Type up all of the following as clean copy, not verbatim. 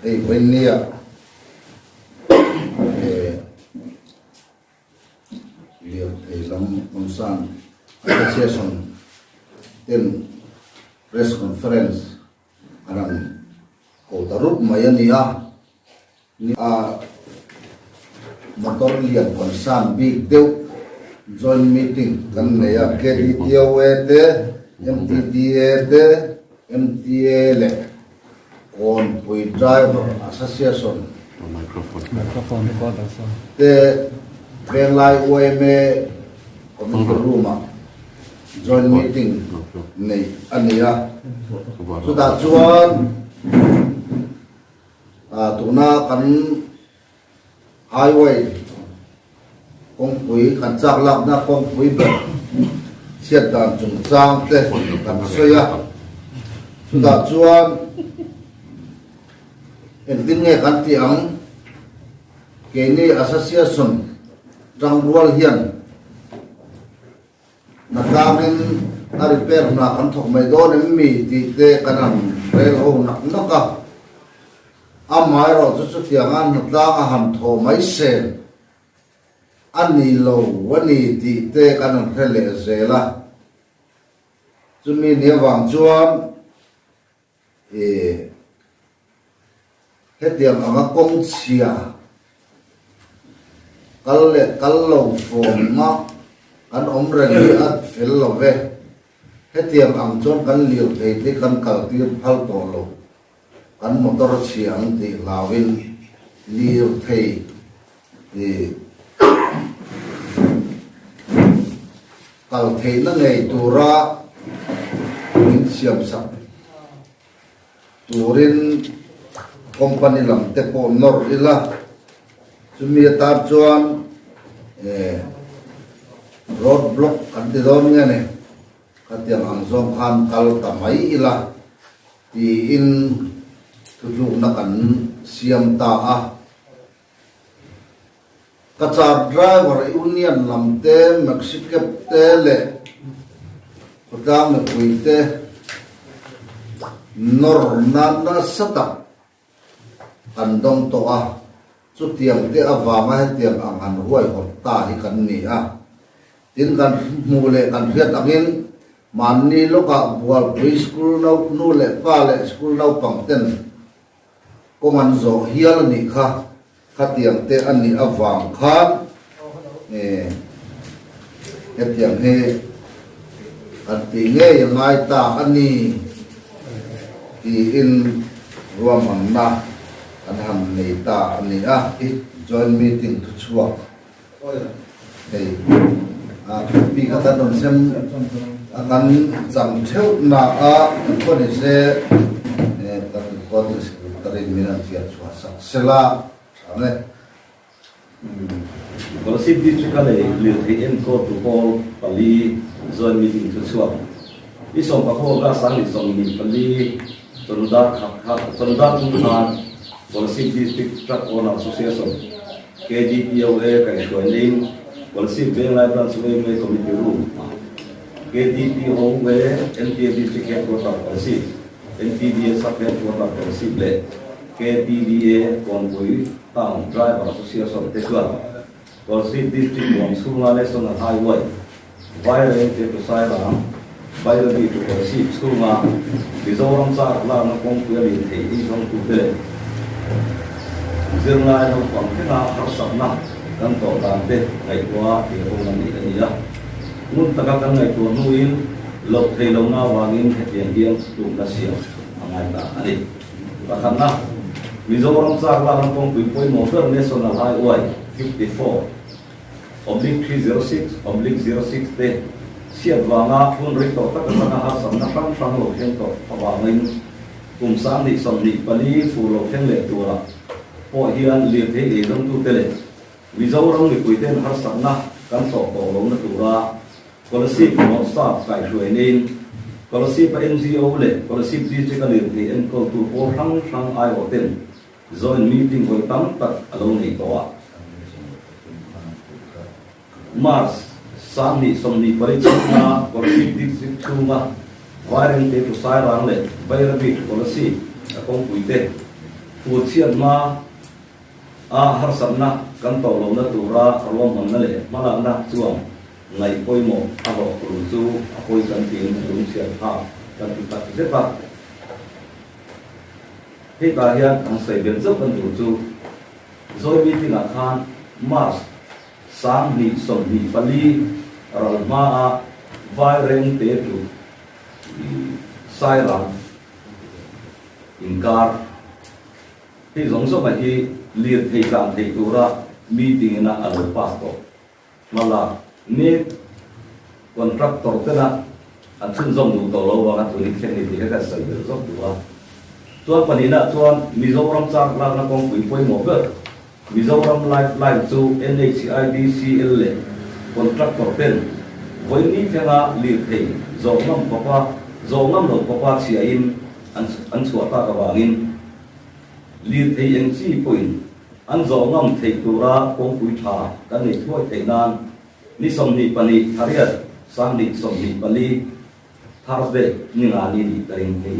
when near Lam Association in press conference around Kotarup Mayania motor lian concern big deal joint meeting kan naya KDTOET MTDAT MTL on Pui Driver Association microphone recorder so the Venlai OMA committee room joint meeting này ania so that chuan tuna kan highway kong pui kan chak lak na kong pui be siat dan chung chang te kan soya so that chuan en tin nge kan ti ang keni association rang rual hian nakamin na repair na kan thok mai do nem mi ti te kanam rel ho nak naka amai ro chu tiangan nutla a ham tho mai sen ani lo wani ti te kanam phele zela chumi ne wang chuan hetiam anga kong chia kallo phom ma an omren hi at fel lo ve hetiam ang chon kan liu thei te kan kal tir phal to lo kan motor chiang ti lawin liu thei ti kal thei na ngei tura min siam sak turin company lam te po nor ila chumi tar chuan road block kan ti don nge ne katiang ang zong khan kal tamai ila ti in tuduk na kan siam ta a kachar driver union lam te Mexico te le kutang me puite nor na sata andong to a chu tiang te awanga tiang ang an huai hot ta hi kan ni a tin kan mule kan hiat angin manni loka bual preschool no nu le pa le school no pangten ko man zo hial ni kha khatiang te ani awang khan hetiang he ati nge yangai ta ani ti in ruam na an ham nei ta ani a joint meeting to chua hey pi kata don sem akan jam theu na a ko ni se ta ko ni tarin minan tia chua sa sela ane kalau sip district kali liu en ko tu hall pali joint meeting to chua isong pa ko ga sang isong ni pali tonda tonda kalau sip district truck owner association KDTOA kai joining Polisi Bengai Branch Way Committee Room, KDT Home Way, NPA District Headquarters Polisi, NPDA Sub Headquarters Polisi Blade, KTDA Convoy Town Driver Association Tekla, Polisi District Home School National Highway, Violent to Siram, Violent to Polisi School Ma, Bizoram Sa La Nakong Kuali Tei Isong Kutele, Zirnai No Pangkina Harsabna. Kan to tante ngai tua ti ro nam ni ani ya mun taka kan ngai tu nuin lok thei lo na wangin hetian diam tu ka sia angai ta ani pakana Mizoram sa la ram pong pui motor national highway 54 oblique 306 oblique 06 te siat wanga pun ri to tak na ha sam na pang pang lo hen to awangin sam ni som ni pali fu lo hen le tu la po hian li the e dong tu te le Mizoram ni kuiten har samna kan to lo na tura policy no staff kai joinin policy pa NGO le policy digital ni en ko tu por hang ai hotel join meeting ko tam tak alo nei to a Mars samni somni parichna policy district chuma warren te to sai rang le bayrabi policy akong kuite phụ chiên ma har sập na kan tàu lâu na tura rom hằng na lệ mà là na chuang ngày coi một học rủ du coi kan tiền đúng xiên ha kan tu ta rất là khi ta hiện ang say biến rất kan rủ du rồi bị tiếng Khan mas sang ni som ni pali ralma vai reng te tu sai ram inkar thì giống số bài thi liệt thầy làm thầy tu ra meeting na ở pastor mà là nét contractor thế na anh xin dùng đủ tổ lâu và anh tụi khen thì cái sự được rất đủ à chuan phần này là chuan Mizoram sang là nó con quỷ quay một cái Mizoram life to NHIDCL contractor tên với ní thế là liệt thầy dầu ngâm lộc qua xia in anh sửa ta cả vàng in liệt thầy anh chỉ point anh dầu ngâm thầy tu ra con quỷ thà cái này thôi thầy nan ni som ni pani thariat sang ni som ni pali thar về nhưng anh đi tarin thầy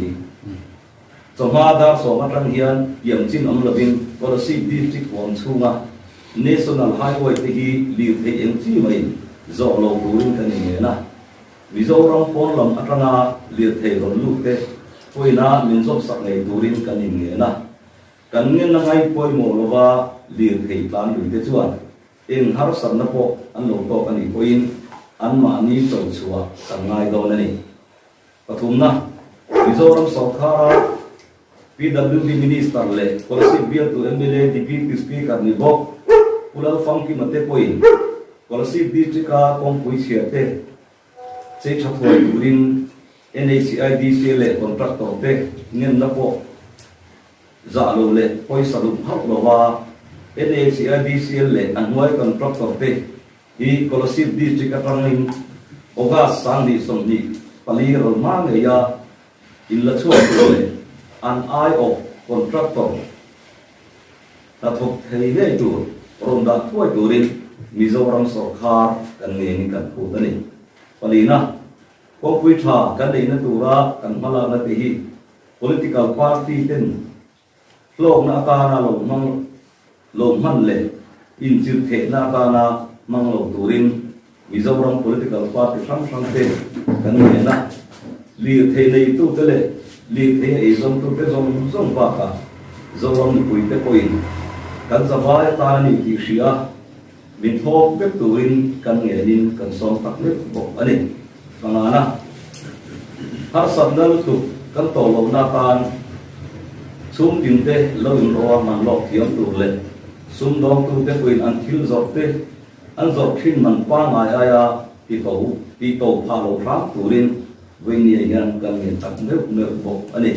so ma da so ma tang hian yam chin am lovin policy district wang chunga national highway te hi liệt thầy anh chỉ mai dầu lâu turin cái này na Mizoram pon lam atanga liệt thầy ron lu te poi na min zop sak nei turin cái này na kan ngen na ngai poi mo lova liệt thầy plan lu te chuan eng har san na po an lo to kan ni poin an ma ni chau chua kan ngai do na ni pathum na Mizoram sarkara PWD minister le policy bill to MLA DP speaker ni bok ulal funky mate poin policy district ka kong pui siate che chathoi turin NHIDCL contractor te ngen na po za lo le poi salup hak lowa NHIDCL an hoi contractor te hi policy district ka tangin oga sandi somni pali ro ma nge ya illa chuan le an ai of contractor na thok thei le tu rom da thoi turin Mizoram sarkar kan nge ni kan pu tani palina ko pui tha kan dei na tura kan mala na te hi political party ten lok na ka na lo man le in chir the na ka na mang lo turin Mizoram political party sang te kan nge na li the nei tu te le li the ei zom tu te zom pa ka zoram pui te poin kan zawai ta ni ki sia min thok bếp turin kan nge din kan som tak le bok ani mangana har sandal tu kan to lo na kan sum tin te lo in ro man lo thiam tu le sum dong tu te kuin an thil zok te an zok thin man pa ngai aya ti to pha lo ram turin vinh ni yan kan nge tak le bok ani